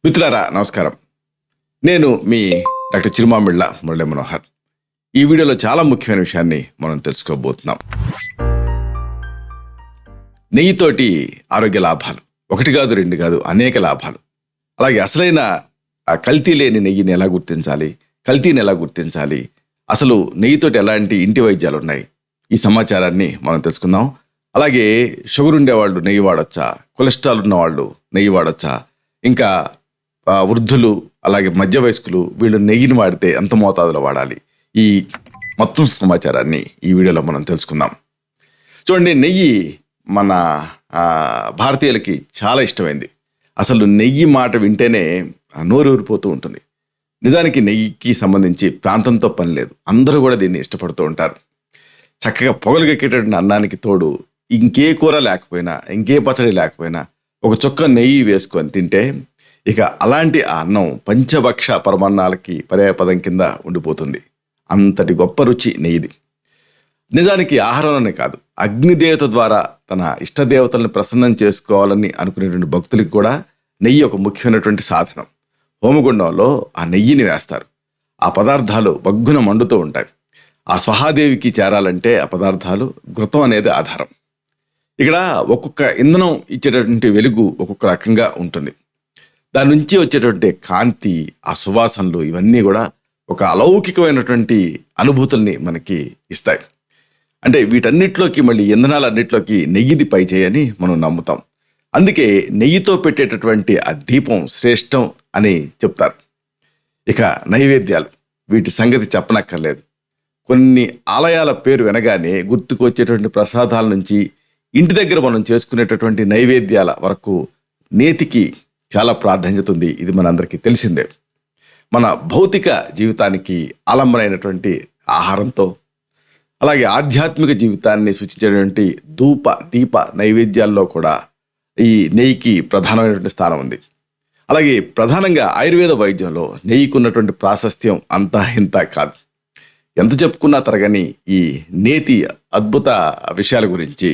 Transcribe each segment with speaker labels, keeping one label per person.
Speaker 1: మిత్రులారా నమస్కారం. నేను మీ డాక్టర్ చిరుమామిళ్ళ మురళీ మనోహర్. ఈ వీడియోలో చాలా ముఖ్యమైన విషయాన్ని మనం తెలుసుకోబోతున్నాం. నెయ్యితోటి ఆరోగ్య లాభాలు ఒకటి కాదు, రెండు కాదు, అనేక లాభాలు. అలాగే అసలైన కల్తీ లేని నెయ్యిని ఎలా గుర్తించాలి, కల్తీని ఎలా గుర్తించాలి, అసలు నెయ్యితోటి ఎలాంటి ఇంటి వైద్యాలు ఉన్నాయి, ఈ సమాచారాన్ని మనం తెలుసుకుందాం. అలాగే షుగర్ ఉండేవాళ్ళు నెయ్యి వాడచ్చా, కొలెస్ట్రాల్ ఉన్నవాళ్ళు నెయ్యి వాడచ్చా, ఇంకా వృద్ధులు అలాగే మధ్య వయస్కులు వీళ్ళు నెయ్యిని వాడితే ఎంత మోతాదులో వాడాలి, ఈ మొత్తం సమాచారాన్ని ఈ వీడియోలో మనం తెలుసుకుందాం. చూడండి, నెయ్యి మన భారతీయులకి చాలా ఇష్టమైంది. అసలు నెయ్యి మాట వింటేనే నోరు ఊరిపోతూ ఉంటుంది. నిజానికి నెయ్యికి సంబంధించి ప్రాంతంతో పని లేదు, అందరూ కూడా దీన్ని ఇష్టపడుతూ ఉంటారు. చక్కగా పొగలుగెక్కేటటువంటి అన్నానికి తోడు ఇంకే కూర లేకపోయినా, ఇంకే పచ్చడి లేకపోయినా ఒక చుక్క నెయ్యి వేసుకొని తింటే ఇక అలాంటి ఆ అన్నం పంచభక్ష పరమాన్నాలకి పర్యాయపదం కింద ఉండిపోతుంది. అంతటి గొప్ప రుచి నెయ్యిది. నిజానికి ఆహారంలోనే కాదు, అగ్నిదేవత ద్వారా తన ఇష్టదేవతలను ప్రసన్నం చేసుకోవాలని అనుకునేటువంటి భక్తులకి కూడా నెయ్యి ఒక ముఖ్యమైనటువంటి సాధనం. హోమగుండంలో ఆ నెయ్యిని వేస్తారు. ఆ పదార్థాలు బగ్గున మండుతూ ఉంటాయి. ఆ స్వహాదేవికి చేరాలంటే ఆ పదార్థాలు ఘృతం అనేది ఆధారం. ఇక్కడ ఒక్కొక్క ఇంధనం ఇచ్చేటటువంటి వెలుగు ఒక్కొక్క రకంగా ఉంటుంది. దాని నుంచి వచ్చేటువంటి కాంతి, ఆ సువాసనలు ఇవన్నీ కూడా ఒక అలౌకికమైనటువంటి అనుభూతుల్ని మనకి ఇస్తాయి. అంటే వీటన్నిటిలోకి మళ్ళీ ఇంధనాలన్నిటిలోకి నెయ్యిది పై చేయని మనం నమ్ముతాం. అందుకే నెయ్యితో పెట్టేటటువంటి ఆ దీపం శ్రేష్టం అని చెప్తారు. ఇక నైవేద్యాలు, వీటి సంగతి చెప్పనక్కర్లేదు. కొన్ని ఆలయాల పేరు వినగానే గుర్తుకు వచ్చేటువంటి ప్రసాదాల నుంచి ఇంటి దగ్గర మనం చేసుకునేటటువంటి నైవేద్యాల వరకు నేతికి చాలా ప్రాధాన్యత ఉంది. ఇది మనందరికీ తెలిసిందే. మన భౌతిక జీవితానికి ఆలంబనైనటువంటి ఆహారంతో అలాగే ఆధ్యాత్మిక జీవితాన్ని సూచించేటువంటి ధూప దీప నైవేద్యాల్లో కూడా ఈ నెయ్యికి ప్రధానమైనటువంటి స్థానం ఉంది. అలాగే ప్రధానంగా ఆయుర్వేద వైద్యంలో నెయ్యికి ఉన్నటువంటి ప్రాశస్త్యం అంతా ఇంత కాదు. ఎంత చెప్పుకున్నా తరగని ఈ నేతి అద్భుత విషయాల గురించి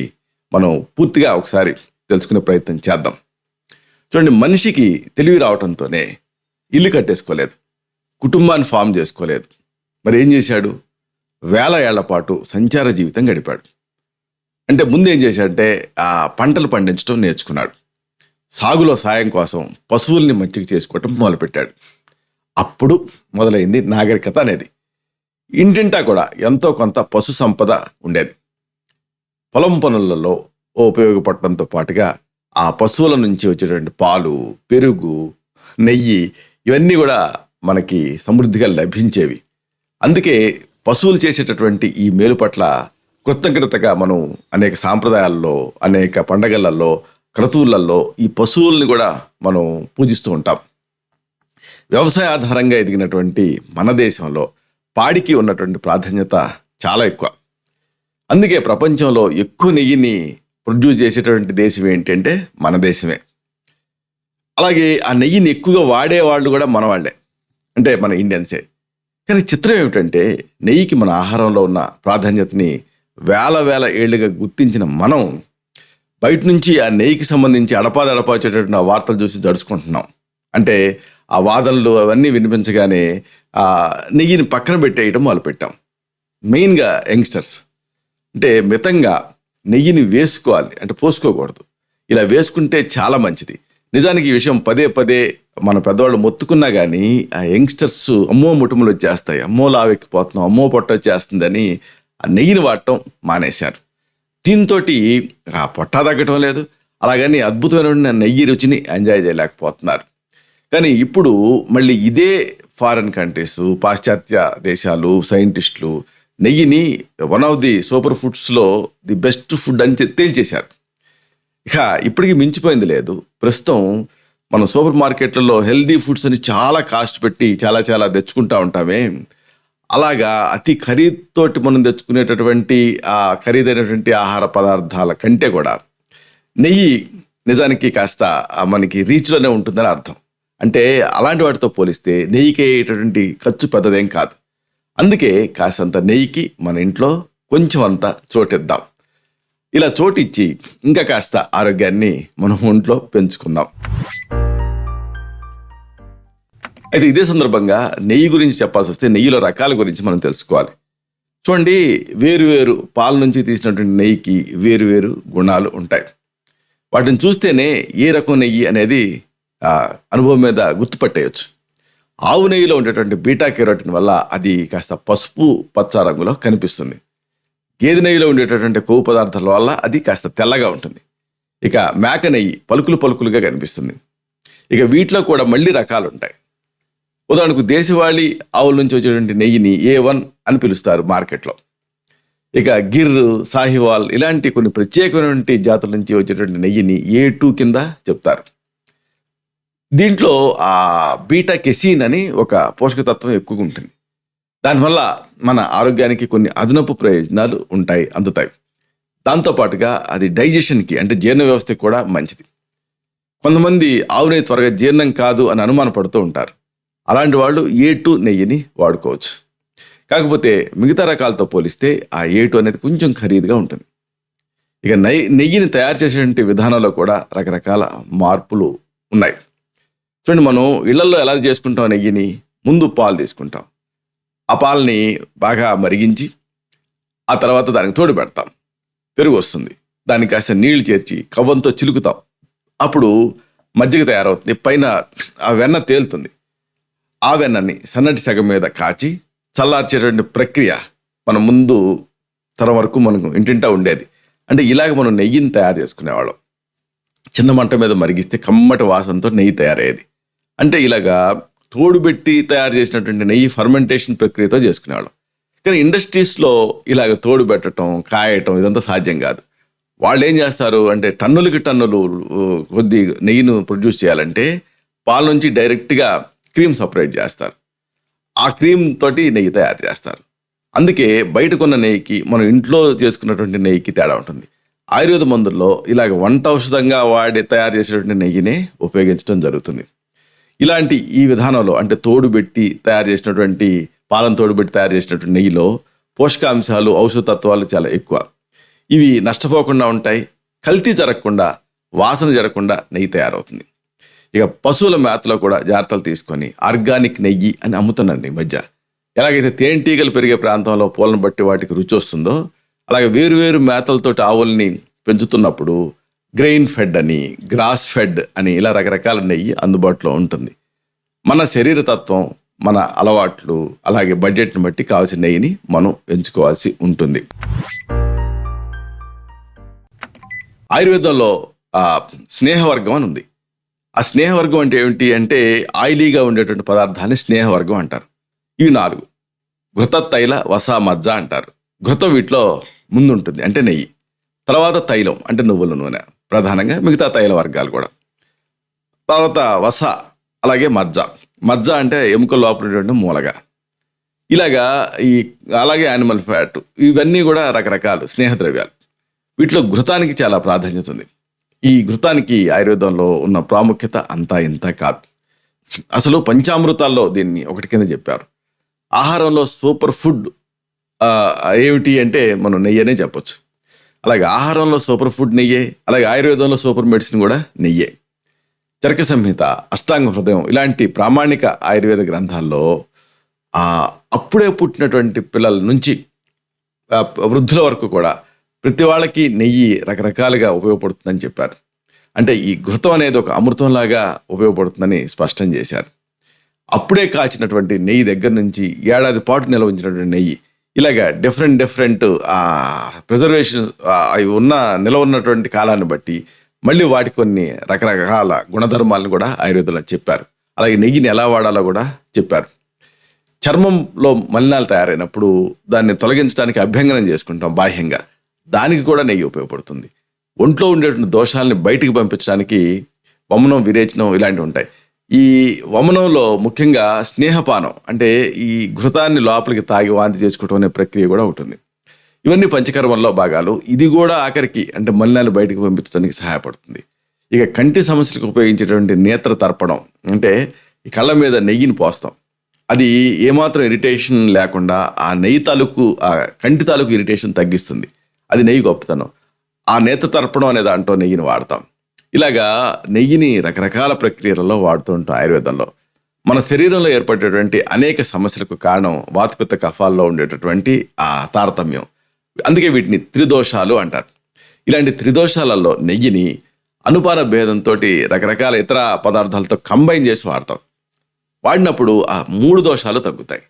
Speaker 1: మనం పూర్తిగా ఒకసారి తెలుసుకునే ప్రయత్నం చేద్దాం. చూడండి, మనిషికి తెలివి రావడంతోనే ఇల్లు కట్టేసుకోలేదు, కుటుంబాన్ని ఫామ్ చేసుకోలేదు. మరి ఏం చేశాడు? వేల ఏళ్ల పాటు సంచార జీవితం గడిపాడు. అంటే ముందు ఏం చేశాడంటే ఆ పంటలు పండించడం నేర్చుకున్నాడు. సాగులో సాయం కోసం పశువుల్ని మచ్చిక చేసుకోవటం మొదలుపెట్టాడు. అప్పుడు మొదలైంది నాగరికత అనేది. ఇంటింటా కూడా ఎంతో కొంత పశు సంపద ఉండేది. పొలం పనులలో ఉపయోగపడటంతో పాటుగా ఆ పశువుల నుంచి వచ్చేటువంటి పాలు, పెరుగు, నెయ్యి ఇవన్నీ కూడా మనకి సమృద్ధిగా లభించేవి. అందుకే పశువులు చేసేటటువంటి ఈ మేలు పట్ల కృతజ్ఞతగా మనం అనేక సాంప్రదాయాల్లో, అనేక పండగలలో, క్రతువులలో ఈ పశువుల్ని కూడా మనం పూజిస్తూ ఉంటాం. వ్యవసాయ ఆధారంగా ఎదిగినటువంటి మన దేశంలో పాడికి ఉన్నటువంటి ప్రాధాన్యత చాలా ఎక్కువ. అందుకే ప్రపంచంలో ఎక్కువ నెయ్యిని ప్రొడ్యూస్ చేసేటటువంటి దేశం ఏంటంటే మన దేశమే. అలాగే ఆ నెయ్యిని ఎక్కువగా వాడేవాళ్ళు కూడా మన వాళ్ళే, అంటే మన ఇండియన్సే. కానీ చిత్రం ఏమిటంటే నెయ్యికి మన ఆహారంలో ఉన్న ప్రాధాన్యతని వేల వేల ఏళ్ళుగా గుర్తించిన మనం బయట నుంచి ఆ నెయ్యికి సంబంధించి అడపా వచ్చేటటువంటి ఆ వార్తలు చూసి జడుచుకుంటున్నాం. అంటే ఆ వాదనలు అవన్నీ వినిపించగానే ఆ నెయ్యిని పక్కన పెట్టేయటం మొదలుపెట్టాం. మెయిన్గా యంగ్స్టర్స్ అంటే మితంగా నెయ్యిని వేసుకోవాలి, అంటే పోసుకోకూడదు. ఇలా వేసుకుంటే చాలా మంచిది. నిజానికి ఈ విషయం పదే పదే మన పెద్దవాళ్ళు మొత్తుకున్నా కానీ ఆ యంగ్స్టర్స్ అమ్మో ముటుములు వచ్చేస్తాయి, అమ్మో లావెక్కిపోతున్నాం, అమ్మో పొట్ట వచ్చేస్తుందని ఆ నెయ్యిని వాడటం మానేశారు. దీంతో ఆ పొట్ట తగ్గటం లేదు, అలాగని అద్భుతమైన నెయ్యి రుచిని ఎంజాయ్ చేయలేకపోతున్నారు. కానీ ఇప్పుడు మళ్ళీ ఇదే ఫారిన్ కంట్రీస్, పాశ్చాత్య దేశాలు, సైంటిస్టులు నెయ్యిని వన్ ఆఫ్ ది సూపర్ ఫుడ్స్లో ది బెస్ట్ ఫుడ్ అని తేల్చేశారు. ఇక ఇప్పటికీ మించిపోయింది లేదు. ప్రస్తుతం మనం సూపర్ మార్కెట్లలో హెల్దీ ఫుడ్స్ అని చాలా కాస్ట్ పెట్టి చాలా చాలా తెచ్చుకుంటూ ఉంటామే. అలాగా అతి ఖరీదుతోటి మనం తెచ్చుకునేటటువంటి ఆ ఖరీదైనటువంటి ఆహార పదార్థాల కంటే కూడా నెయ్యి నిజానికి కాస్త మనకి రీచ్లోనే ఉంటుందని అర్థం. అంటే అలాంటి వాటితో పోలిస్తే నెయ్యికి అయ్యేటటువంటి ఖర్చు పెద్దదేం కాదు. అందుకే కాసంత నెయ్యికి మన ఇంట్లో కొంచెం అంత చోటిద్దాం. ఇలా చోటిచ్చి ఇంకా కాస్త ఆరోగ్యాన్ని మనం ఒంట్లో పెంచుకుందాం. అయితే ఇదే సందర్భంగా నెయ్యి గురించి చెప్పాల్సి వస్తే నెయ్యిలో రకాల గురించి మనం తెలుసుకోవాలి. చూడండి, వేరు పాల నుంచి తీసినటువంటి నెయ్యికి వేరు గుణాలు ఉంటాయి. వాటిని చూస్తేనే ఏ రకం నెయ్యి అనేది అనుభవం మీద గుర్తుపట్టేయచ్చు. ఆవు నెయ్యిలో ఉండేటువంటి బీటా కెరోటిన్ వల్ల అది కాస్త పసుపు పచ్చ రంగులో కనిపిస్తుంది. గేదె నెయ్యిలో ఉండేటటువంటి కొవ్వు పదార్థాల వల్ల అది కాస్త తెల్లగా ఉంటుంది. ఇక మేక నెయ్యి పలుకులుగా కనిపిస్తుంది. ఇక వీటిలో కూడా మళ్ళీ రకాలు ఉంటాయి. ఉదాహరణకు దేశవాళీ ఆవుల నుంచి వచ్చేటువంటి నెయ్యిని A1 అని పిలుస్తారు మార్కెట్లో. ఇక గిర్, సాహివాల్ ఇలాంటి కొన్ని ప్రత్యేకమైనటువంటి జాతుల నుంచి వచ్చేటువంటి నెయ్యిని A2 కింద చెప్తారు. దీంట్లో ఆ బీటా కెసిన్ అని ఒక పోషకతత్వం ఎక్కువగా ఉంటుంది. దానివల్ల మన ఆరోగ్యానికి కొన్ని అదనపు ప్రయోజనాలు అందుతాయి. దాంతోపాటుగా అది డైజెషన్కి అంటే జీర్ణ వ్యవస్థకి కూడా మంచిది. కొంతమంది ఆవు నెయ్యి త్వరగా జీర్ణం కాదు అని అనుమానపడుతూ ఉంటారు. అలాంటి వాళ్ళు A2 నెయ్యిని వాడుకోవచ్చు. కాకపోతే మిగతా రకాలతో పోలిస్తే ఆ A2 అనేది కొంచెం ఖరీదుగా ఉంటుంది. ఇక నెయ్యిని తయారు చేసేటువంటి విధానంలో కూడా రకరకాల మార్పులు ఉన్నాయి. చూడండి, మనం ఇళ్లలో ఎలా చేసుకుంటాం నెయ్యిని, ముందు పాలు తీసుకుంటాం. ఆ పాలని బాగా మరిగించి ఆ తర్వాత దానికి తోడు పెడతాం. పెరుగు వస్తుంది. దానికి కాస్త నీళ్లు చేర్చి కవ్వంతో చిలుకుతాం. అప్పుడు మజ్జిగ తయారవుతుంది. పైన ఆ వెన్న తేలుతుంది. ఆ వెన్నని సన్నటి సెగ మీద కాచి చల్లార్చేటువంటి ప్రక్రియ మనం ముందు తరం వరకు మనకు ఇంటింటా ఉండేది. అంటే ఇలాగ మనం నెయ్యిని తయారు చేసుకునేవాళ్ళం. చిన్న మంట మీద మరిగిస్తే కమ్మటి వాసనతో నెయ్యి తయారయ్యేది. అంటే ఇలాగా తోడుబెట్టి తయారు చేసినటువంటి నెయ్యి ఫర్మెంటేషన్ ప్రక్రియతో చేసుకునేవాళ్ళం. కానీ ఇండస్ట్రీస్లో ఇలాగ తోడు పెట్టడం, కాయటం ఇదంతా సాధ్యం కాదు. వాళ్ళు ఏం చేస్తారు అంటే టన్నులకి టన్నులు కొద్ది నెయ్యిను ప్రొడ్యూస్ చేయాలంటే పాల నుంచి డైరెక్ట్గా క్రీమ్ సపరేట్ చేస్తారు. ఆ క్రీమ్ తోటి నెయ్యి తయారు చేస్తారు. అందుకే బయట కొన్న నెయ్యికి మనం ఇంట్లో చేసుకున్నటువంటి నెయ్యికి తేడా ఉంటుంది. ఆయుర్వేద మందుల్లో ఇలాగ వంట ఔషధంగా తయారు చేసేటువంటి నెయ్యినే ఉపయోగించడం జరుగుతుంది. ఇలాంటి ఈ విధానంలో అంటే తోడుబెట్టి తయారు చేసినటువంటి పాలను తోడుబెట్టి తయారు చేసినటువంటి నెయ్యిలో పోషకాంశాలు, ఔషధ తత్వాలు చాలా ఎక్కువ. ఇవి నష్టపోకుండా ఉంటాయి. కల్తీ జరగకుండా, వాసన జరగకుండా నెయ్యి తయారవుతుంది. ఇక పశువుల మేతలో కూడా జాగ్రత్తలు తీసుకొని ఆర్గానిక్ నెయ్యి అని అమ్ముతున్నారండి ఈ మధ్య. ఎలాగైతే తేనెటీగలు పెరిగే ప్రాంతంలో పూలను బట్టి వాటికి రుచి వస్తుందో, అలాగే వేరు మేతలతోటి ఆవుల్ని పెంచుతున్నప్పుడు గ్రెయిన్ ఫెడ్ అని, గ్రాస్ ఫెడ్ అని ఇలా రకరకాల నెయ్యి అందుబాటులో ఉంటుంది. మన శరీర తత్వం, మన అలవాట్లు, అలాగే బడ్జెట్ని బట్టి కావాల్సిన నెయ్యిని మనం ఎంచుకోవాల్సి ఉంటుంది. ఆయుర్వేదంలో స్నేహవర్గం అని ఉంది. ఆ స్నేహవర్గం అంటే ఏమిటి అంటే ఆయిలీగా ఉండేటువంటి పదార్థాన్ని స్నేహవర్గం అంటారు. ఇవి 4: ఘృత, తైల, వస, మజ్జ అంటారు. ఘృతం వీటిలో ముందు ఉంటుంది అంటే నెయ్యి. తర్వాత తైలం అంటే నువ్వుల నూనె ప్రధానంగా, మిగతా తైల వర్గాలు కూడా. తర్వాత వస, అలాగే మజ్జ అంటే ఎముకల లోపల ఉండేటువంటి మూలగా. ఇలాగా అలాగే యానిమల్ ఫ్యాట్, ఇవన్నీ కూడా రకరకాల స్నేహద్రవ్యాలు. వీటిలో ఘృతానికి చాలా ప్రాధాన్యత ఉంది. ఈ ఘృతానికి ఆయుర్వేదంలో ఉన్న ప్రాముఖ్యత అంతా ఇంత కాదు. అసలు పంచామృతాల్లో దీన్ని ఒకటి కింద చెప్పారు. ఆహారంలో సూపర్ ఫుడ్ ఏమిటి అంటే మనం నెయ్యి అనే చెప్పొచ్చు. అలాగే ఆహారంలో సూపర్ ఫుడ్ నెయ్యే, అలాగే ఆయుర్వేదంలో సూపర్ మెడిసిన్ కూడా నెయ్యే. చరక సంహిత, అష్టాంగ హృదయం ఇలాంటి ప్రామాణిక ఆయుర్వేద గ్రంథాల్లో అప్పుడే పుట్టినటువంటి పిల్లల నుంచి వృద్ధుల వరకు కూడా ప్రతి వాళ్ళకి నెయ్యి రకరకాలుగా ఉపయోగపడుతుందని చెప్పారు. అంటే ఈ ఘృతం అనేది ఒక అమృతంలాగా ఉపయోగపడుతుందని స్పష్టం చేశారు. అప్పుడే కాచినటువంటి నెయ్యి దగ్గర నుంచి ఏడాది పాటు నిల్వ ఉంచినటువంటి నెయ్యి, ఇలాగా డిఫరెంట్ ప్రిజర్వేషన్ అవి నిల్వ ఉన్నటువంటి కాలాన్ని బట్టి మళ్ళీ వాటి కొన్ని రకరకాల గుణధర్మాలను కూడా ఆయుర్వేదంలో చెప్పారు. అలాగే నెయ్యిని ఎలా వాడాలో కూడా చెప్పారు. చర్మంలో మలినాలు తయారైనప్పుడు దాన్ని తొలగించడానికి అభ్యంగనం చేసుకుంటాం బాహ్యంగా, దానికి కూడా నెయ్యి ఉపయోగపడుతుంది. ఒంట్లో ఉండేటువంటి దోషాలని బయటికి పంపించడానికి వమనం, విరేచనం ఇలాంటివి ఉంటాయి. ఈ వమనంలో ముఖ్యంగా స్నేహపానం అంటే ఈ ఘృతాన్ని లోపలికి తాగి వాంతి చేసుకోవటం అనే ప్రక్రియ కూడా ఉంటుంది. ఇవన్నీ పంచకర్మల్లో భాగాలు. ఇది కూడా ఆఖరికి అంటే మలినాలు బయటికి పంపించడానికి సహాయపడుతుంది. ఇక కంటి సమస్యలకు ఉపయోగించేటువంటి నేత్ర తర్పణం అంటే ఈ కళ్ళ మీద నెయ్యిని పోస్తాం. అది ఏమాత్రం ఇరిటేషన్ లేకుండా ఆ నెయ్యి తాలూకు ఆ కంటి తాలూకు ఇరిటేషన్ తగ్గిస్తుంది. అది నెయ్యి గొప్పతనం. ఆ నేత్ర తర్పణం అనే దాంట్లో నెయ్యిని వాడతాం. ఇలాగా నెయ్యిని రకరకాల ప్రక్రియలలో వాడుతూ ఉంటాం ఆయుర్వేదంలో. మన శరీరంలో ఏర్పడేటువంటి అనేక సమస్యలకు కారణం వాతపిత్త కఫాల్లో ఉండేటటువంటి ఆ తారతమ్యం. అందుకే వీటిని త్రిదోషాలు అంటారు. ఇలాంటి త్రిదోషాలలో నెయ్యిని అనుపాన భేదంతో రకరకాల ఇతర పదార్థాలతో కంబైన్ చేసి వాడతాం. వాడినప్పుడు ఆ 3 దోషాలు తగ్గుతాయి.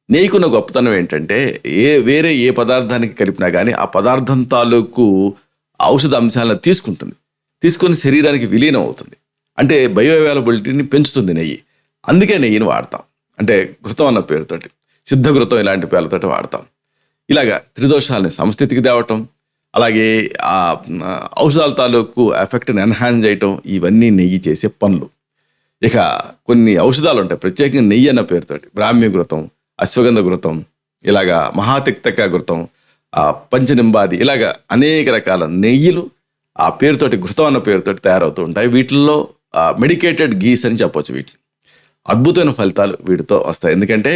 Speaker 1: నెయ్యికున్న గొప్పతనం ఏంటంటే వేరే ఏ పదార్థానికి కలిపినా కానీ ఆ పదార్థం తాలూకు ఔషధ అంశాలను తీసుకొని శరీరానికి విలీనం అవుతుంది. అంటే బయో అవైలబిలిటీని పెంచుతుంది నెయ్యి. అందుకే నెయ్యిని వాడతాం. అంటే ఘృతం అన్న పేరుతోటి, సిద్ధ ఘృతం ఇలాంటి పేర్లతోటి వాడతాం. ఇలాగా త్రిదోషాలని సమస్థితికి తేవటం, అలాగే ఆ ఔషధాల తాలూకు ఎఫెక్ట్ని ఎన్హాన్స్ చేయటం, ఇవన్నీ నెయ్యి చేసే పనులు. ఇక కొన్ని ఔషధాలు ఉంటాయి ప్రత్యేకంగా నెయ్యి అన్న పేరుతోటి. బ్రాహ్మ్య ఘృతం, అశ్వగంధ ఘృతం, ఇలాగా మహాతిక్తక ఘృతం, పంచనింబాది, ఇలాగా అనేక రకాల నెయ్యిలు ఆ పేరుతోటి, ఘృతం అన్న పేరుతోటి తయారవుతూ ఉంటాయి. వీటిల్లో మెడికేటెడ్ గీస్ అని చెప్పొచ్చు. వీటిని అద్భుతమైన ఫలితాలు వీటితో వస్తాయి. ఎందుకంటే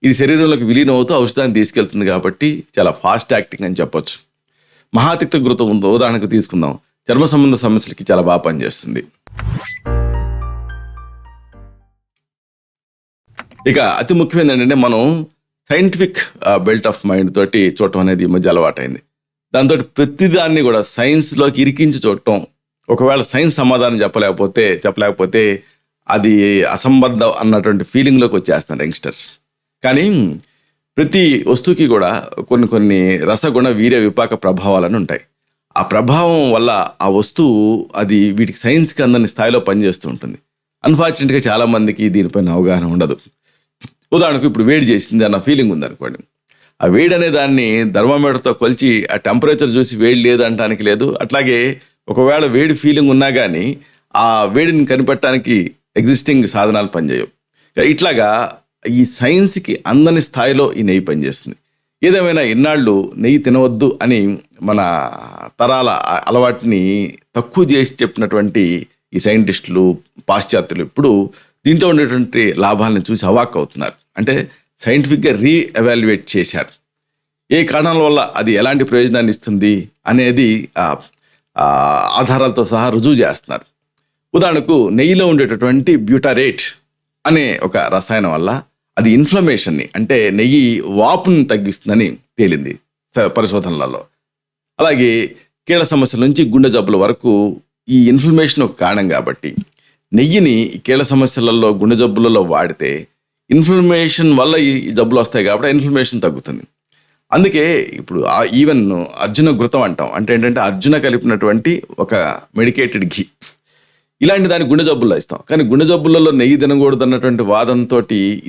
Speaker 1: ఇది శరీరంలోకి విలీనం అవుతూ ఔషధాన్ని తీసుకెళ్తుంది కాబట్టి చాలా ఫాస్ట్ యాక్టింగ్ అని చెప్పొచ్చు. మహాతిక్త ఘృతం ఉదాహరణకు తీసుకుందాం. చర్మ సంబంధ సమస్యలకి చాలా బాగా పనిచేస్తుంది. ఇక అతి ముఖ్యమైనది ఏంటంటే మనం సైంటిఫిక్ బెల్ట్ ఆఫ్ మైండ్ తోటి చూడటం అనేది ఈ మధ్య అలవాటైంది. దాంతో ప్రతిదాన్ని కూడా సైన్స్లోకి ఇరికించి చూడటం. ఒకవేళ సైన్స్ సమాధానం చెప్పలేకపోతే అది అసంబద్ధం అన్నటువంటి ఫీలింగ్లోకి వచ్చేస్తాను యంగ్స్టర్స్. కానీ ప్రతి వస్తువుకి కూడా కొన్ని రసగుణ వీర్య విపాక ప్రభావాలని ఉంటాయి. ఆ ప్రభావం వల్ల ఆ వస్తువు అది వీటికి సైన్స్కి అందని స్థాయిలో పనిచేస్తూ ఉంటుంది. అన్ఫార్చునేట్గా చాలామందికి దీనిపైన అవగాహన ఉండదు. ఉదాహరణకు ఇప్పుడు వేడి చేసింది అన్న ఫీలింగ్ ఉందనుకోండి. ఆ వేడి అనే దాన్ని థర్మామీటర్తో కొలిచి ఆ టెంపరేచర్ చూసి వేడి లేదు అనడానికి లేదు. అట్లాగే ఒకవేళ వేడి ఫీలింగ్ ఉన్నా కానీ ఆ వేడిని కనిపెట్టడానికి ఎగ్జిస్టింగ్ సాధనాలు పనిచేయవు. ఇట్లాగా ఈ సైన్స్కి అందని స్థాయిలో ఈ నెయ్యి పనిచేస్తుంది. ఏదేమైనా ఇన్నాళ్ళు నెయ్యి తినవద్దు అని మన తరాల అలవాటుని తక్కువ చేసి చెప్పినటువంటి ఈ సైంటిస్టులు, పాశ్చాత్యులు ఇప్పుడు దీంట్లో ఉండేటువంటి లాభాలను చూసి అవాక్ అవుతున్నారు. అంటే సైంటిఫిక్గా రీఎవాల్యుయేట్ చేశారు. ఏ కారణాల వల్ల అది ఎలాంటి ప్రయోజనాన్ని ఇస్తుంది అనేది ఆధారాలతో సహా రుజువు చేస్తున్నారు. ఉదాహరణకు నెయ్యిలో ఉండేటటువంటి బ్యూటారేట్ అనే ఒక రసాయనం వల్ల అది ఇన్ఫ్లమేషన్ని, అంటే నెయ్యి వాపుని తగ్గిస్తుందని తేలింది పరిశోధనలలో. అలాగే కీళ్ళ సమస్యల నుంచి గుండె జబ్బుల వరకు ఈ ఇన్ఫ్లమేషన్ ఒక కారణం కాబట్టి నెయ్యిని కీళ్ళ సమస్యలలో, గుండె జబ్బులలో వాడితే ఇన్ఫ్లమేషన్ వల్ల ఈ జబ్బులు వస్తాయి కాబట్టి ఇన్ఫ్లమేషన్ తగ్గుతుంది. అందుకే ఇప్పుడు ఈవెన్ అర్జున ఘృతం అంటాం. అంటే ఏంటంటే అర్జున కలిపినటువంటి ఒక మెడికేటెడ్ ఘీ. ఇలాంటి దాన్ని గుండె జబ్బుల్లో ఇస్తాం. కానీ గుండె జబ్బులలో నెయ్యి తినకూడదు అన్నటువంటి వాదంతో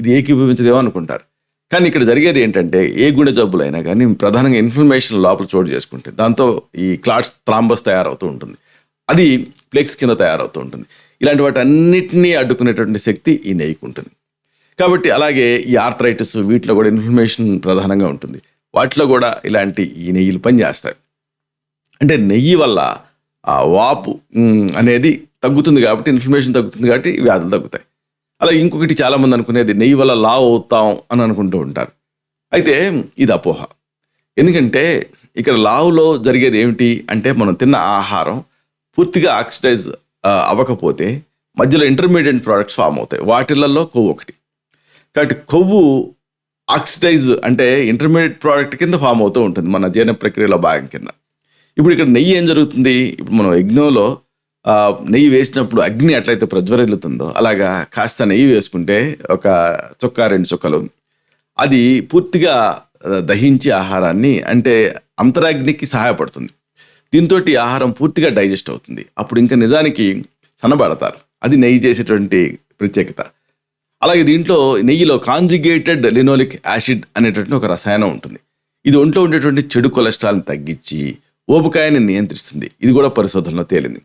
Speaker 1: ఇది ఏకీభవించదేమో అనుకుంటారు. కానీ ఇక్కడ జరిగేది ఏంటంటే ఏ గుండె జబ్బులైనా కానీ ప్రధానంగా ఇన్ఫ్లమేషన్ లోపల చోటు చేసుకుంటే దాంతో ఈ క్లాట్స్, థ్రాంబస్ తయారవుతూ ఉంటుంది. అది ప్లేక్స్ కింద తయారవుతూ ఉంటుంది. ఇలాంటి వాటి అన్నిటినీ అడ్డుకునేటువంటి శక్తి ఈ నెయ్యికి ఉంటుంది. కాబట్టి అలాగే ఈ ఆర్థరైటిస్ వీటిలో కూడా ఇన్ఫ్లమేషన్ ప్రధానంగా ఉంటుంది. వాటిలో కూడా ఇలాంటి ఈ నెయ్యిలు పనిచేస్తాయి. అంటే నెయ్యి వల్ల ఆ వాపు అనేది తగ్గుతుంది కాబట్టి, ఇన్ఫ్లమేషన్ తగ్గుతుంది కాబట్టి వ్యాధులు తగ్గుతాయి. అలాగే ఇంకొకటి చాలామంది అనుకునేది నెయ్యి వల్ల లావు అవుతాం అని అనుకుంటూ ఉంటారు. అయితే ఇది అపోహ. ఎందుకంటే ఇక్కడ లావులో జరిగేది ఏమిటి అంటే మనం తిన్న ఆహారం పూర్తిగా ఆక్సిడైజ్ అవ్వకపోతే మధ్యలో ఇంటర్మీడియట్ ప్రోడక్ట్స్ ఫామ్ అవుతాయి. వాటిలలో కొవ్వు ఒకటి. కాబట్టి కొవ్వు ఆక్సిడైజ్ అంటే ఇంటర్మీడియట్ ప్రోడక్ట్ కింద ఫామ్ అవుతూ ఉంటుంది మన జీర్ణ ప్రక్రియలో భాగం కింద. ఇప్పుడు ఇక్కడ నెయ్యి ఏం జరుగుతుంది? ఇప్పుడు మనం యజ్ఞంలో నెయ్యి వేసినప్పుడు అగ్ని ఎట్లయితే ప్రజ్వరిల్లుతుందో అలాగా కాస్త నెయ్యి వేసుకుంటే ఒక చుక్క, 2 చుక్కలు అది పూర్తిగా దహించి ఆహారాన్ని, అంటే అంతరాగ్నికి సహాయపడుతుంది. దీంతో ఆహారం పూర్తిగా డైజెస్ట్ అవుతుంది. అప్పుడు ఇంకా నిజానికి సన్నబడతారు. అది నెయ్యి చేసేటువంటి ప్రత్యేకత. అలాగే దీంట్లో నెయ్యిలో కాంజుగేటెడ్ లినోలిక్ యాసిడ్ అనేటువంటి ఒక రసాయనం ఉంటుంది. ఇది ఒంట్లో ఉండేటువంటి చెడు కొలెస్ట్రాల్ని తగ్గించి ఊబకాయాన్ని నియంత్రిస్తుంది. ఇది కూడా పరిశోధనలో తేలింది.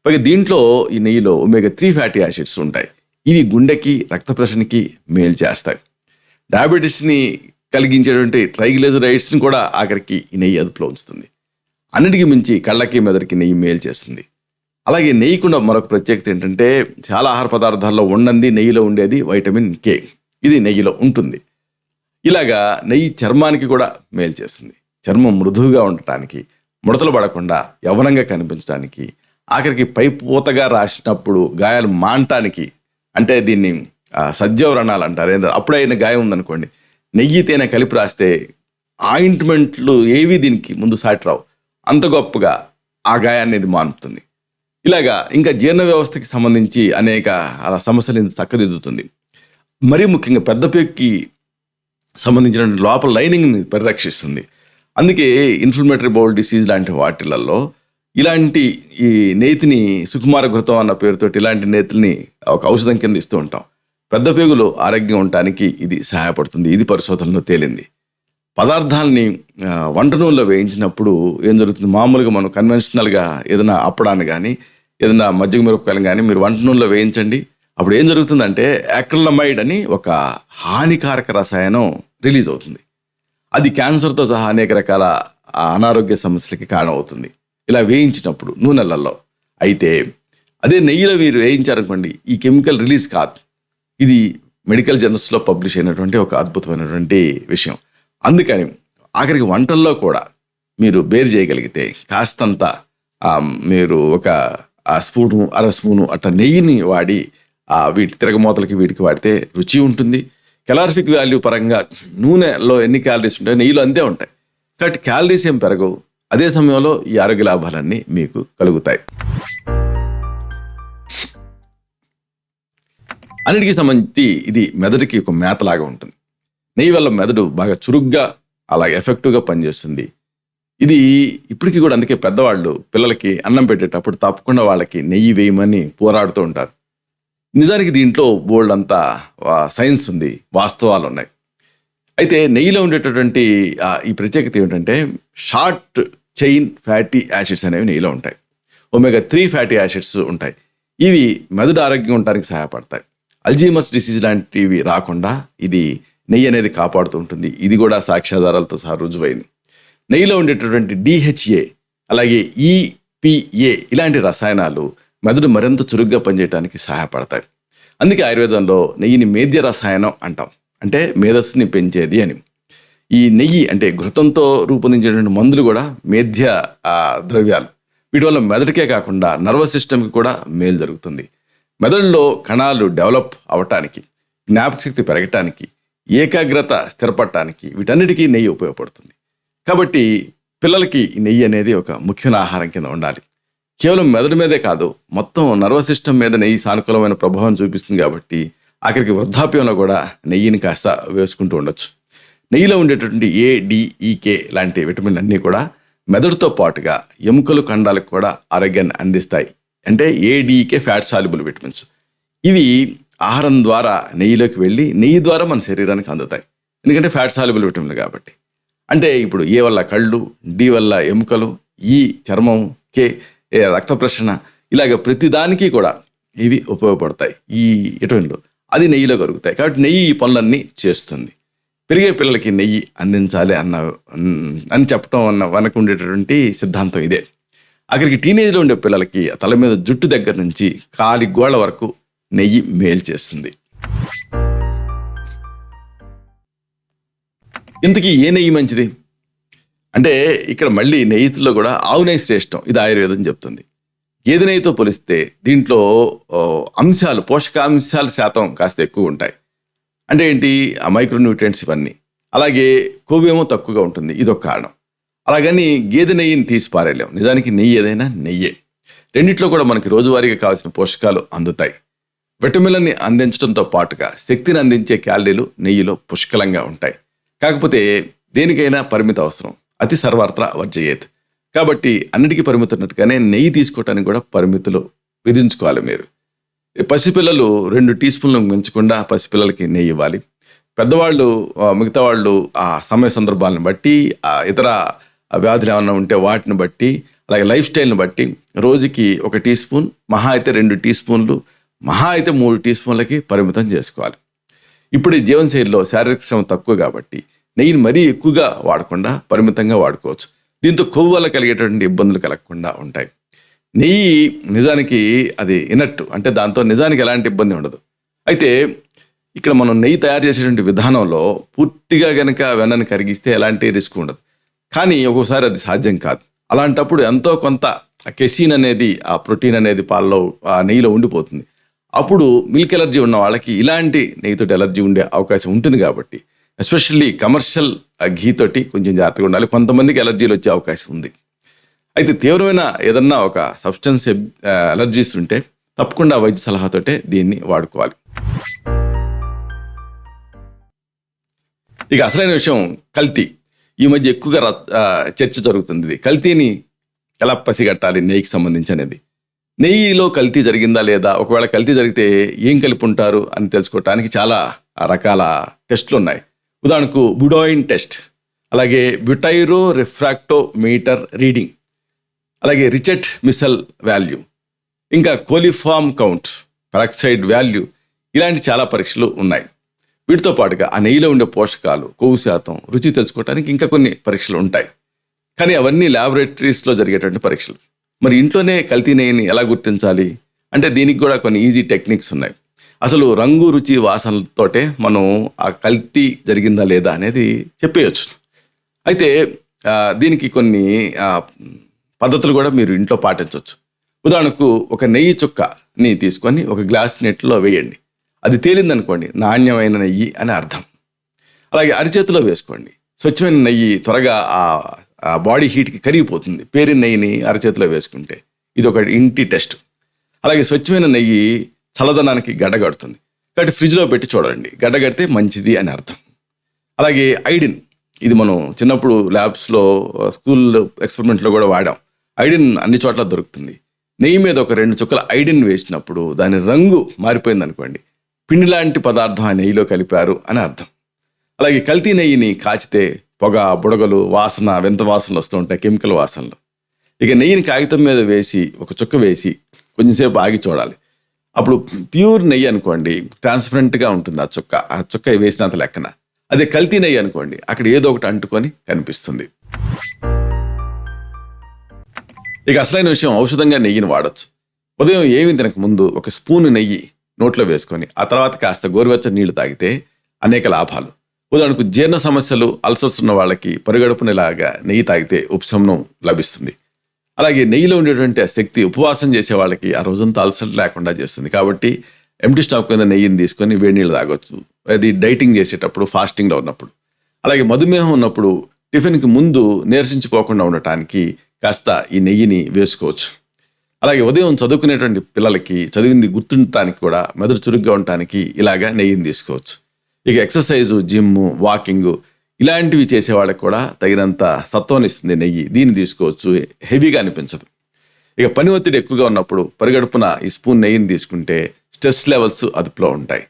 Speaker 1: పైగా దీంట్లో ఈ నెయ్యిలో omega-3 ఫ్యాటీ యాసిడ్స్ ఉంటాయి. ఇవి గుండెకి, రక్త ప్రసరణకి మేలు చేస్తాయి. డయాబెటీస్ని కలిగించేటువంటి ట్రైగ్లిజరైడ్స్ని కూడా ఆఖరికి ఈ నెయ్యి అదుపులో ఉంచుతుంది. అన్నిటికీ మించి కళ్ళకి, మెదడుకి నెయ్యి మేలు చేస్తుంది. అలాగే నెయ్యికున్న మరొక ప్రత్యేకత ఏంటంటే చాలా ఆహార పదార్థాల్లో ఉండంది నెయ్యిలో ఉండేది వైటమిన్ K. ఇది నెయ్యిలో ఉంటుంది. ఇలాగా నెయ్యి చర్మానికి కూడా మేలు చేస్తుంది. చర్మం మృదువుగా ఉండటానికి, ముడతలు పడకుండా యవ్వనంగా కనిపించడానికి, ఆఖరికి పై పూతగా రాసినప్పుడు గాయాలు మానటానికి, అంటే దీన్ని సజ్జవరణాలు అంటారు. అప్పుడే అయిన గాయం ఉందనుకోండి, నెయ్యి తేనె కలిపి రాస్తే ఆయింట్మెంట్లు ఏవి దీనికి ముందు సాటి రావు, అంత గొప్పగా ఆ గాయాన్ని ఇది మానుపుతుంది. ఇలాగా ఇంకా జీర్ణ వ్యవస్థకి సంబంధించి అనేక అలా సమస్యలు చక్కదిద్దుతుంది. మరీ ముఖ్యంగా పెద్ద పేగుకి సంబంధించిన లోపల లైనింగ్ని పరిరక్షిస్తుంది. అందుకే ఇన్ఫ్లమేటరీ బౌల్ డిసీజ్ లాంటి వాటిలలో ఇలాంటి ఈ నేతిని సుకుమార ఘృతం అన్న పేరుతోటి ఇలాంటి నేతిని ఒక ఔషధం కింద ఇస్తూ ఉంటాం. పెద్ద పేగులు ఆరోగ్యం ఉండటానికి ఇది సహాయపడుతుంది. ఇది పరిశోధనలో తేలింది. పదార్థాలని వంట నూనెలో వేయించినప్పుడు ఏం జరుగుతుంది, మామూలుగా మనం కన్వెన్షనల్గా ఏదైనా అప్పడాన్ని కానీ ఏదైనా మజ్జిగ మిరపకాయలు కానీ మీరు వంట నూనెలో వేయించండి. అప్పుడు ఏం జరుగుతుందంటే యాక్రిలమైడ్ అని ఒక హానికారక రసాయనం రిలీజ్ అవుతుంది. అది క్యాన్సర్తో సహా అనేక రకాల అనారోగ్య సమస్యలకి కారణమవుతుంది ఇలా వేయించినప్పుడు నూనెలలో. అయితే అదే నెయ్యిలో మీరు వేయించారనుకోండి, ఈ కెమికల్ రిలీజ్ కాదు. ఇది మెడికల్ జర్నల్స్లో పబ్లిష్ అయినటువంటి ఒక అద్భుతమైనటువంటి విషయం. అందుకని ఆఖరికి వంటల్లో కూడా మీరు బేర్ చేయగలిగితే కాస్తంత మీరు ఒక స్పూను అర స్పూను అట్లా నెయ్యిని వాడి వీటి తిరగమూతలకి వీటికి వాడితే రుచి ఉంటుంది. కెలారిఫిక్ వాల్యూ పరంగా నూనెలో ఎన్ని క్యాలరీస్ ఉంటాయో నెయ్యిలో అంతే ఉంటాయి. కాబట్టి క్యాలరీస్ ఏం పెరగవు. అదే సమయంలో ఈ ఆరోగ్య లాభాలన్నీ మీకు కలుగుతాయి. అన్నిటికీ సంబంధించి ఇది మెదడుకి ఒక మేతలాగా ఉంటుంది. నెయ్యి వల్ల మెదడు బాగా చురుగ్గా అలాగే ఎఫెక్టివ్గా పనిచేస్తుంది. ఇది ఇప్పటికీ కూడా అందుకే పెద్దవాళ్ళు పిల్లలకి అన్నం పెట్టేటప్పుడు తప్పకుండా వాళ్ళకి నెయ్యి వేయమని పోరాడుతూ ఉంటారు. నిజానికి దీంట్లో బోల్డ్ అంతా సైన్స్ ఉంది, వాస్తవాలు ఉన్నాయి. అయితే నెయ్యిలో ఉండేటటువంటి ఈ ప్రత్యేకత ఏమిటంటే షార్ట్ చైన్ ఫ్యాటీ యాసిడ్స్ అనేవి నెయ్యిలో ఉంటాయి. ఒమేగా 3 ఫ్యాటీ యాసిడ్స్ ఉంటాయి. ఇవి మెదడు ఆరోగ్యం ఉండడానికి సహాయపడతాయి. అల్జీమర్స్ డిసీజ్ లాంటివి రాకుండా ఇది నెయ్యి అనేది కాపాడుతూ ఉంటుంది. ఇది కూడా సాక్ష్యాధారాలతో సహా రుజువైంది. నెయ్యిలో ఉండేటటువంటి DHA అలాగే EPA ఇలాంటి రసాయనాలు మెదడు మరింత చురుగ్గా పనిచేయడానికి సహాయపడతాయి. అందుకే ఆయుర్వేదంలో నెయ్యిని మేధ్య రసాయనం అంటాం, అంటే మేధస్సుని పెంచేది అని. ఈ నెయ్యి అంటే ఘృతంతో రూపొందించేటువంటి మందులు కూడా మేధ్య ద్రవ్యాలు. వీటి వల్ల మెదడుకే కాకుండా నర్వస్ సిస్టమ్కి కూడా మేలు జరుగుతుంది. మెదడులో కణాలు డెవలప్ అవ్వటానికి, జ్ఞాపక శక్తి పెరగటానికి, ఏకాగ్రత స్థిరపడటానికి వీటన్నిటికీ నెయ్యి ఉపయోగపడుతుంది. కాబట్టి పిల్లలకి ఈ నెయ్యి అనేది ఒక ముఖ్యమైన ఆహారం కింద ఉండాలి. కేవలం మెదడు మీదే కాదు, మొత్తం నర్వస్ సిస్టమ్ మీద నెయ్యి సానుకూలమైన ప్రభావం చూపిస్తుంది. కాబట్టి ఆఖరికి వృద్ధాప్యంలో కూడా నెయ్యిని కాస్త వేసుకుంటూ ఉండొచ్చు. నెయ్యిలో ఉండేటటువంటి ADEK లాంటి విటమిన్లు అన్నీ కూడా మెదడుతో పాటుగా ఎముకలు కండాలకు కూడా ఆరోగ్యాన్ని అందిస్తాయి. అంటే ADEK ఫ్యాట్ సాల్యుబుల్ విటమిన్స్. ఇవి ఆహారం ద్వారా నెయ్యిలోకి వెళ్ళి నెయ్యి ద్వారా మన శరీరానికి అందుతాయి. ఎందుకంటే ఫ్యాట్ సాల్యుబుల్ విటమిన్లు కాబట్టి. అంటే ఇప్పుడు A వల్ల కళ్ళు, D వల్ల ఎముకలు, E చర్మం, K రక్త ప్రసరణ, ఇలాగ ప్రతిదానికి కూడా ఇవి ఉపయోగపడతాయి. ఈ విటమిన్లు అది నెయ్యిలో కరుగుతాయి. కాబట్టి నెయ్యి ఈ పనులన్నీ చేస్తుంది. పెరిగే పిల్లలకి నెయ్యి అందించాలి అని చెప్పడం వెనక ఉండేటటువంటి సిద్ధాంతం ఇదే. అక్కడికి టీనేజ్లో ఉండే పిల్లలకి తల మీద జుట్టు దగ్గర నుంచి కాలి గోళ్ళ వరకు నెయ్యి మేలు చేస్తుంది. ఇంతకీ ఏ నెయ్యి మంచిది అంటే ఇక్కడ మళ్ళీ నెయ్యిలో కూడా ఆవు నెయ్యి శ్రేష్టం. ఇది ఆయుర్వేదం చెప్తుంది. గేదె నెయ్యితో పోలిస్తే దీంట్లో అంశాలు, పోషకాంశాల శాతం కాస్త ఎక్కువ ఉంటాయి. అంటే ఏంటి, ఆ మైక్రోన్యూట్రియంట్స్ ఇవన్నీ. అలాగే కొవ్వు ఏమో తక్కువగా ఉంటుంది, ఇదొక కారణం. అలాగని గేదె నెయ్యిని తీసి పారేయలేం. నిజానికి నెయ్యి ఏదైనా నెయ్యే. రెండిట్లో కూడా మనకి రోజువారీగా కావాల్సిన పోషకాలు అందుతాయి. విటమిన్లని అందించడంతో పాటుగా శక్తిని అందించే క్యాలరీలు నెయ్యిలో పుష్కలంగా ఉంటాయి. కాకపోతే దేనికైనా పరిమితి అవసరం. అతి సర్వత్రా వర్జయేత్. కాబట్టి అన్నిటికీ పరిమితి ఉన్నట్టుగానే నెయ్యి తీసుకోవటానికి కూడా పరిమితులు విధించుకోవాలి. మీరు పసిపిల్లలు 2 టీ స్పూన్లు మించకుండా పసిపిల్లలకి నెయ్యి ఇవ్వాలి. పెద్దవాళ్ళు మిగతా వాళ్ళు ఆ సమయ సందర్భాలను బట్టి, ఇతర వ్యాధులు ఏమైనా ఉంటే వాటిని బట్టి, అలాగే లైఫ్ స్టైల్ని బట్టి రోజుకి 1 టీ స్పూన్, మహా అయితే 2 టీ స్పూన్లు, మహా అయితే 3 టీ స్పూన్లకి పరిమితం చేసుకోవాలి. ఇప్పుడు ఈ జీవనశైలిలో శారీరక శ్రమ తక్కువ కాబట్టి నెయ్యిని మరీ ఎక్కువగా వాడకుండా పరిమితంగా వాడుకోవచ్చు. దీంతో కొవ్వు వల్ల కలిగేటువంటి ఇబ్బందులు కలగకుండా ఉంటాయి. నెయ్యి నిజానికి అది ఇనట్టు, అంటే దాంతో నిజానికి ఎలాంటి ఇబ్బంది ఉండదు. అయితే ఇక్కడ మనం నెయ్యి తయారు చేసేటువంటి విధానంలో పూర్తిగా కనుక వెన్నని కరిగిస్తే ఎలాంటి రిస్క్ ఉండదు. కానీ ఒక్కోసారి అది సాధ్యం కాదు. అలాంటప్పుడు ఎంతో కొంత కెసిన్ అనేది, ఆ ప్రోటీన్ అనేది పాలలో, ఆ నెయ్యిలో ఉండిపోతుంది. అప్పుడు మిల్క్ ఎలర్జీ ఉన్న వాళ్ళకి ఇలాంటి నెయ్యితోటి ఎలర్జీ ఉండే అవకాశం ఉంటుంది కాబట్టి ఎస్పెషల్లీ కమర్షియల్ ఘీ తోటి కొంచెం జాగ్రత్తగా ఉండాలి. కొంతమందికి ఎలర్జీలు వచ్చే అవకాశం ఉంది. అయితే తీవ్రమైన ఏదన్నా ఒక సబ్స్టెన్స్ ఎలర్జీస్ ఉంటే తప్పకుండా వైద్య సలహాతోటే దీన్ని వాడుకోవాలి. ఇక అసలైన విషయం కల్తీ. ఈ మధ్య ఎక్కువగా చర్చ జరుగుతుంది. కల్తీని ఎలా పసిగట్టాలి నెయ్యికి సంబంధించి అనేది. నెయ్యిలో కల్తీ జరిగిందా లేదా, ఒకవేళ కల్తీ జరిగితే ఏం కలిపి ఉంటారు అని తెలుసుకోవటానికి చాలా రకాల టెస్టులు ఉన్నాయి. ఉదాహరణకు బుడోయిన్ టెస్ట్, అలాగే బ్యూటైరో రిఫ్రాక్టోమీటర్ రీడింగ్, అలాగే రిచెట్ మిసల్ వాల్యూ, ఇంకా కోలిఫామ్ కౌంట్, పెరాక్సైడ్ వాల్యూ, ఇలాంటి చాలా పరీక్షలు ఉన్నాయి. వీటితో పాటుగా ఆ నెయ్యిలో ఉండే పోషకాలు, కొవ్వు శాతం, రుచి తెలుసుకోవడానికి ఇంకా కొన్ని పరీక్షలు ఉంటాయి. కానీ అవన్నీ ల్యాబొరేటరీస్లో జరిగేటువంటి పరీక్షలు. మరి ఇంట్లోనే కల్తీ నెయ్యిని ఎలా గుర్తించాలి అంటే దీనికి కూడా కొన్ని ఈజీ టెక్నిక్స్ ఉన్నాయి. అసలు రంగు, రుచి, వాసనలతోటే మనం ఆ కల్తీ జరిగిందా లేదా అనేది చెప్పేయచ్చు. అయితే దీనికి కొన్ని పద్ధతులు కూడా మీరు ఇంట్లో పాటించవచ్చు. ఉదాహరణకు ఒక నెయ్యి చుక్కని తీసుకొని ఒక గ్లాస్ నీటిలో వేయండి. అది తేలిందనుకోండి నాణ్యమైన నెయ్యి అని అర్థం. అలాగే అరిచేతిలో వేసుకోండి. స్వచ్ఛమైన నెయ్యి త్వరగా ఆ బాడీ హీట్కి కరిగిపోతుంది పేరిన నెయ్యిని అరచేతిలో వేసుకుంటే. ఇది ఒక ఇంటి టెస్ట్. అలాగే స్వచ్ఛమైన నెయ్యి చల్లదనానికి గడ్డగడుతుంది కాబట్టి ఫ్రిడ్జ్లో పెట్టి చూడండి, గడ్డగడితే మంచిది అని అర్థం. అలాగే ఐడిన్, ఇది మనం చిన్నప్పుడు ల్యాబ్స్లో స్కూల్ ఎక్స్పెరిమెంట్లో కూడా వాడాం. ఐడిన్ అన్ని చోట్ల దొరుకుతుంది. నెయ్యి మీద ఒక 2 చుక్కల ఐడిన్ వేసినప్పుడు దాని రంగు మారిపోయింది అనుకోండి, పిండి లాంటి పదార్థం ఆ నెయ్యిలో కలిపారు అని అర్థం. అలాగే కల్తీ నెయ్యిని కాచితే పొగ, బుడగలు, వాసన, వింత వాసనలు వస్తూ ఉంటాయి, కెమికల్ వాసనలు. ఇక నెయ్యిని కాగితం మీద వేసి ఒక చుక్క వేసి కొంచెంసేపు ఆగి చూడాలి. అప్పుడు ప్యూర్ నెయ్యి అనుకోండి ట్రాన్స్పరెంట్గా ఉంటుంది ఆ చుక్క వేసినంత లెక్కన. అదే కల్తీ నెయ్యి అనుకోండి అక్కడ ఏదో ఒకటి అంటుకొని కనిపిస్తుంది. ఇక అసలైన విషయం, ఔషధంగా నెయ్యిని వాడచ్చు. ఉదయం ఏమి తినక ముందు ఒక స్పూన్ నెయ్యి నోట్లో వేసుకొని ఆ తర్వాత కాస్త గోరువెచ్చని నీళ్లు తాగితే అనేక లాభాలు. ఉదాహరణకు జీర్ణ సమస్యలు, అల్సర్స్ ఉన్న వాళ్ళకి పరిగడుపునిలాగా నెయ్యి తాగితే ఉపశమనం లభిస్తుంది. అలాగే నెయ్యిలో ఉండేటువంటి ఆ శక్తి ఉపవాసం చేసే వాళ్ళకి ఆ రోజంతా అల్సర్ లేకుండా చేస్తుంది. కాబట్టి ఎంటీ స్టాక్ మీద నెయ్యిని తీసుకొని వేడి నీళ్ళు తాగొచ్చు, అది డైటింగ్ చేసేటప్పుడు, ఫాస్టింగ్లో ఉన్నప్పుడు. అలాగే మధుమేహం ఉన్నప్పుడు టిఫిన్కి ముందు నీరసించిపోకుండా ఉండటానికి కాస్త ఈ నెయ్యిని వేసుకోవచ్చు. అలాగే ఉదయం చదువుకునేటువంటి పిల్లలకి చదివింది గుర్తుండటానికి కూడా, మెదడు చురుగ్గా ఉండటానికి ఇలాగా నెయ్యిని తీసుకోవచ్చు. ఇక ఎక్సర్సైజు, జిమ్, వాకింగ్ ఇలాంటివి చేసే వాళ్ళకి కూడా తగినంత సత్వాన్ని ఇస్తుంది నెయ్యి. దీన్ని తీసుకోవచ్చు, హెవీగా అనిపించదు. ఇక పని ఒత్తిడి ఎక్కువగా ఉన్నప్పుడు పరిగడుపున ఈ స్పూన్ నెయ్యిని తీసుకుంటే స్ట్రెస్ లెవెల్స్ అదుపులో ఉంటాయి.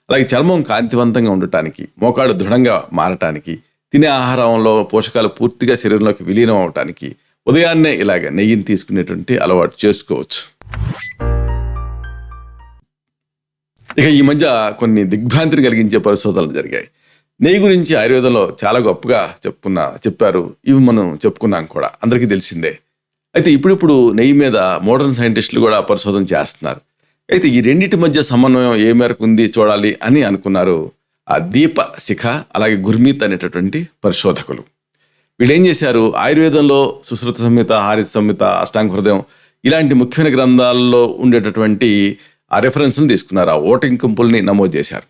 Speaker 1: అలాగే చర్మం కాంతివంతంగా ఉండటానికి, మోకాడు దృఢంగా మారటానికి, తినే ఆహారంలో పోషకాలు పూర్తిగా శరీరంలోకి విలీనం అవటానికి ఉదయాన్నే ఇలాగ నెయ్యిని తీసుకునేటువంటి అలవాటు చేసుకోవచ్చు. ఇక ఈ మధ్య కొన్ని దిగ్భ్రాంతిని కలిగించే పరిశోధనలు జరిగాయి. నెయ్యి గురించి ఆయుర్వేదంలో చాలా గొప్పగా చెప్పారు. ఇవి మనం చెప్పుకున్నాం కూడా, అందరికీ తెలిసిందే. అయితే ఇప్పుడిప్పుడు నెయ్యి మీద మోడర్న్ సైంటిస్టులు కూడా పరిశోధన చేస్తున్నారు. అయితే ఈ రెండింటి మధ్య సమన్వయం ఏ మేరకు ఉంది చూడాలి అని అనుకున్నారు ఆ దీప శిఖ, అలాగే గుర్మీత్ అనేటటువంటి పరిశోధకులు. వీళ్ళు ఏం చేశారు, ఆయుర్వేదంలో సుశ్రుత సంహిత, హారిత సంహిత, అష్టాంగ హృదయం ఇలాంటి ముఖ్యమైన గ్రంథాల్లో ఉండేటటువంటి ఆ రెఫరెన్స్ని తీసుకున్నారు, ఆ ఓటింగ్ కుంపుల్ని నమోదు చేశారు.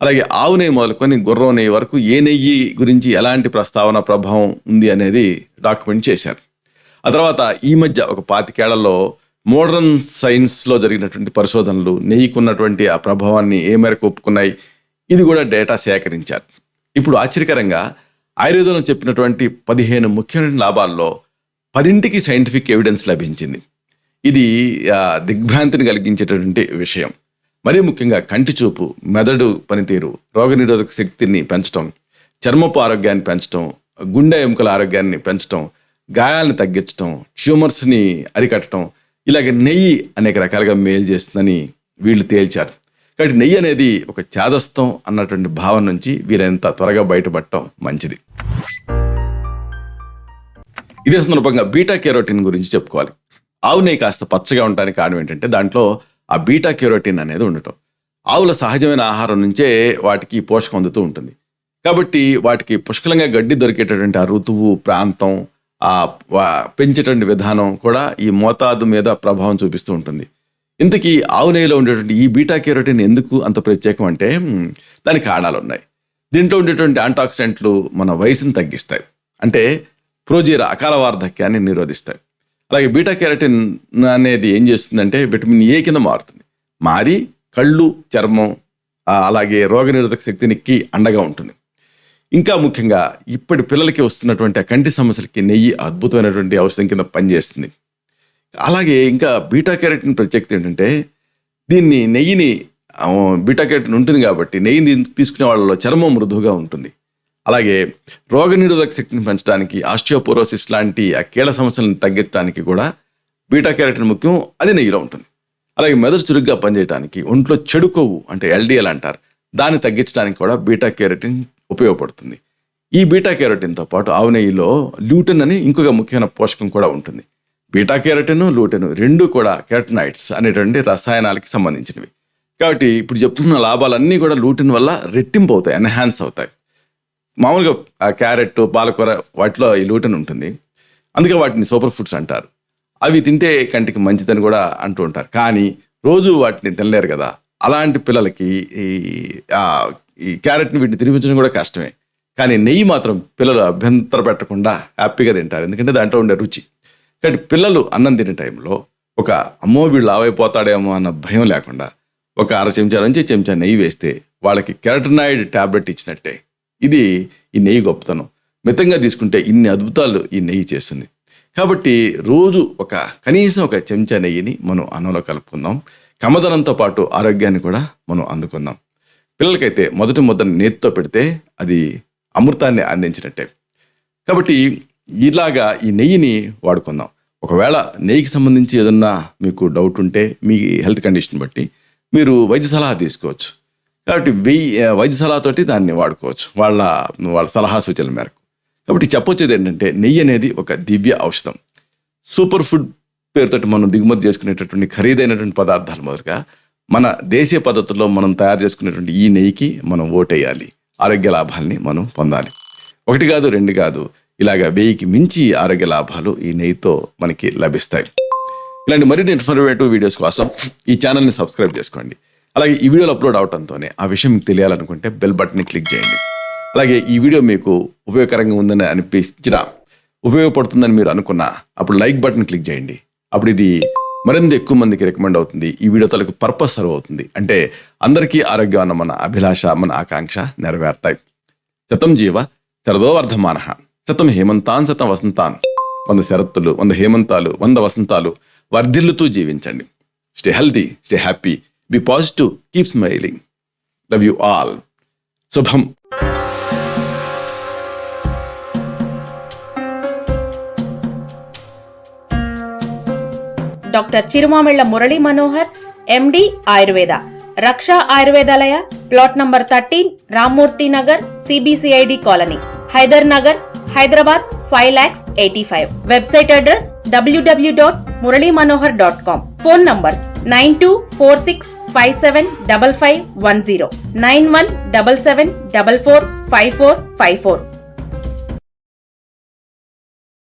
Speaker 1: అలాగే ఆవు నెయ్యి మొదలుకొని గుర్రం నెయ్యి వరకు ఏ నెయ్యి గురించి ఎలాంటి ప్రస్తావన, ప్రభావం ఉంది అనేది డాక్యుమెంట్ చేశారు. ఆ తర్వాత ఈ మధ్య ఒక 25 ఏళ్లలో మోడర్న్ సైన్స్లో జరిగినటువంటి పరిశోధనలు నెయ్యికి ఉన్నటువంటి ఆ ప్రభావాన్ని ఏ మేరకు ఒప్పుకున్నాయి, ఇది కూడా డేటా సేకరించారు. ఇప్పుడు ఆశ్చర్యకరంగా ఆయుర్వేదంలో చెప్పినటువంటి 15 ముఖ్యమైన లాభాల్లో 10కి సైంటిఫిక్ ఎవిడెన్స్ లభించింది. ఇది దిగ్భ్రాంతిని కలిగించేటటువంటి విషయం. మరీ ముఖ్యంగా కంటి చూపు, మెదడు పనితీరు, రోగనిరోధక శక్తిని పెంచడం, చర్మపు ఆరోగ్యాన్ని పెంచడం, గుండె ఎముకల ఆరోగ్యాన్ని పెంచడం, గాయాలను తగ్గించడం, ట్యూమర్స్ని అరికట్టడం, ఇలాగ నెయ్యి అనేక రకాలుగా మేలు చేస్తుందని వీళ్ళు తేల్చారు. కాబట్టి నెయ్యి అనేది ఒక చాదస్తం అన్నటువంటి భావన నుంచి వీరంత త్వరగా బయటపడటం మంచిది. ఇదే సందర్భంగా బీటా కెరోటిన్ గురించి చెప్పుకోవాలి. ఆవు నెయ్యి కాస్త పచ్చగా ఉండడానికి కారణం ఏంటంటే దాంట్లో ఆ బీటా కెరోటిన్ అనేది ఉండటం. ఆవుల సహజమైన ఆహారం నుంచే వాటికి పోషకం అందుతూ ఉంటుంది. కాబట్టి వాటికి పుష్కలంగా గడ్డి దొరికేటటువంటి ఆ ఋతువు, ప్రాంతం, ఆ పెంచేటువంటి విధానం కూడా ఈ మోతాదు మీద ప్రభావం చూపిస్తూ ఉంటుంది. ఇంతకీ ఆవు నెయ్యిలో ఉండేటువంటి ఈ బీటా కెరోటిన్ ఎందుకు అంత ప్రత్యేకం అంటే దానికి కారణాలు ఉన్నాయి. దీంట్లో ఉండేటువంటి యాంటాక్సిడెంట్లు మన వయసును తగ్గిస్తాయి, అంటే ప్రోజీరా అకాల వార్ధక్యాన్ని నిరోధిస్తాయి. అలాగే బీటా కెరోటిన్ అనేది ఏం చేస్తుందంటే విటమిన్ ఏ కింద మారి కళ్ళు, చర్మం, అలాగే రోగనిరోధక శక్తికి అండగా ఉంటుంది. ఇంకా ముఖ్యంగా ఇప్పటి పిల్లలకి వస్తున్నటువంటి ఆ కంటి సమస్యలకి నెయ్యి అద్భుతమైనటువంటి ఔషధం కింద పనిచేస్తుంది. అలాగే ఇంకా బీటా కెరోటిన్ ప్రత్యేకత ఏంటంటే నెయ్యిని బీటా కెరోటిన్ ఉంటుంది కాబట్టి నెయ్యిని తీసుకునే వాళ్ళలో చర్మం మృదువుగా ఉంటుంది. అలాగే రోగనిరోధక శక్తిని పెంచడానికి, ఆస్టియోపోరోసిస్ లాంటి ఆ కీళ్ళ సమస్యలను తగ్గించడానికి కూడా బీటా కెరోటిన్ ముఖ్యం, అది నెయ్యిలో ఉంటుంది. అలాగే మెదడు చురుగ్గా పనిచేయడానికి, ఒంట్లో చెడు కొవ్వు అంటే ఎల్డిఎల్ అంటారు, దాన్ని తగ్గించడానికి కూడా బీటా కెరోటిన్ ఉపయోగపడుతుంది. ఈ బీటా కెరోటిన్తో పాటు ఆవు నెయ్యిలో ల్యూటెన్ అని ఇంకొక ముఖ్యమైన పోషకం కూడా ఉంటుంది. బీటా కెరోటిన్, ల్యూటెన్ రెండు కూడా కెరటనాయిడ్స్ అనేటువంటి రసాయనాలకి సంబంధించినవి. కాబట్టి ఇప్పుడు చెప్తున్న లాభాలన్నీ కూడా ల్యూటెన్ వల్ల రెట్టింపు అవుతాయి, ఎన్హాన్స్ అవుతాయి. మామూలుగా క్యారెట్, పాలకూర వాటిలో ఈ ల్యూటెన్ ఉంటుంది, అందుకే వాటిని సూపర్ ఫుడ్స్ అంటారు. అవి తింటే కంటికి మంచిదని కూడా అంటూ ఉంటారు. కానీ రోజు వాటిని తినలేరు కదా, అలాంటి పిల్లలకి ఈ క్యారెట్ని వీటిని తినిపించడం కూడా కష్టమే. కానీ నెయ్యి మాత్రం పిల్లలు అభ్యంతర పెట్టకుండా హ్యాపీగా తింటారు, ఎందుకంటే దాంట్లో ఉండే రుచి. కాబట్టి పిల్లలు అన్నం తినే టైంలో ఒక అమ్మో వీళ్ళు లావైపోతాడేమో అన్న భయం లేకుండా ఒక అర చెంచా నుంచి చెంచా నెయ్యి వేస్తే వాళ్ళకి కెరటనాయిడ్ ట్యాబ్లెట్ ఇచ్చినట్టే. ఇది ఈ నెయ్యి గొప్పతనం. మితంగా తీసుకుంటే ఇన్ని అద్భుతాలు ఈ నెయ్యి చేస్తుంది. కాబట్టి రోజు కనీసం ఒక చెంచా నెయ్యిని మనం అన్నంలో కలుపుకుందాం. కమ్మదనంతో పాటు ఆరోగ్యాన్ని కూడా మనం అందుకుందాం. పిల్లలకైతే మొదటి ముద్దను నేతితో పెడితే అది అమృతాన్ని అందించినట్టే. కాబట్టి ఇలాగా ఈ నెయ్యిని వాడుకుందాం. ఒకవేళ నెయ్యికి సంబంధించి ఏదన్నా మీకు డౌట్ ఉంటే మీ హెల్త్ కండిషన్ బట్టి మీరు వైద్య సలహా తీసుకోవచ్చు. కాబట్టి వైద్య సలహాతోటి దాన్ని వాడుకోవచ్చు, వాళ్ళ సలహా సూచనల మేరకు. కాబట్టి చెప్పొచ్చేది ఏంటంటే నెయ్యి అనేది ఒక దివ్య ఔషధం. సూపర్ ఫుడ్ పేరుతోటి మనం దిగుమతి చేసుకునేటటువంటి ఖరీదైనటువంటి పదార్థాలు మొదలుగా మన దేశీయ పద్ధతుల్లో మనం తయారు చేసుకునేటువంటి ఈ నెయ్యికి మనం ఓటేయాలి. ఆరోగ్య లాభాలని మనం పొందాలి. 1 కాదు 2 కాదు, ఇలాగ 1000కి మించి ఆరోగ్య లాభాలు ఈ నెయ్యితో మనకి లభిస్తాయి. ఇలాంటి మరిన్ని ఇన్ఫర్మేటివ్ వీడియోస్ కోసం ఈ ఛానల్ని సబ్స్క్రైబ్ చేసుకోండి. అలాగే ఈ వీడియోలు అప్లోడ్ అవడంతోనే ఆ విషయం మీకు తెలియాలనుకుంటే బెల్ బటన్ని క్లిక్ చేయండి. అలాగే ఈ వీడియో మీకు ఉపయోగకరంగా ఉందని అనిపించినా, ఉపయోగపడుతుందని మీరు అనుకున్నా అప్పుడు లైక్ బటన్ క్లిక్ చేయండి. అప్పుడు ఇది మరింత ఎక్కువ మందికి రికమెండ్ అవుతుంది. ఈ వీడియో తలకు పర్పస్ సర్వ్ అవుతుంది. అంటే అందరికీ ఆరోగ్యం అన్న మన అభిలాష, మన ఆకాంక్ష నెరవేరుతాయి. శతం జీవ శరదో వర్ధమానః, శతం హేమంతాన్ శతం వసంతాన్. 100 శరత్తులు, 100 హేమంతాలు, 100 వసంతాలు వర్ధిల్లుతూ జీవించండి. Stay healthy, stay happy, be positive, keep smiling. Love you all. శుభం.
Speaker 2: Doctor Chirumamilla Murali Manohar, MD Ayurveda, Raksha Ayurvedalaya, plot number 13, Rammurthy Nagar, CBCID colony, Hyder Nagar, Hyderabad 5,85,000. Website address www.muralymanohar.com. Phone numbers 9246575510, 9177445454.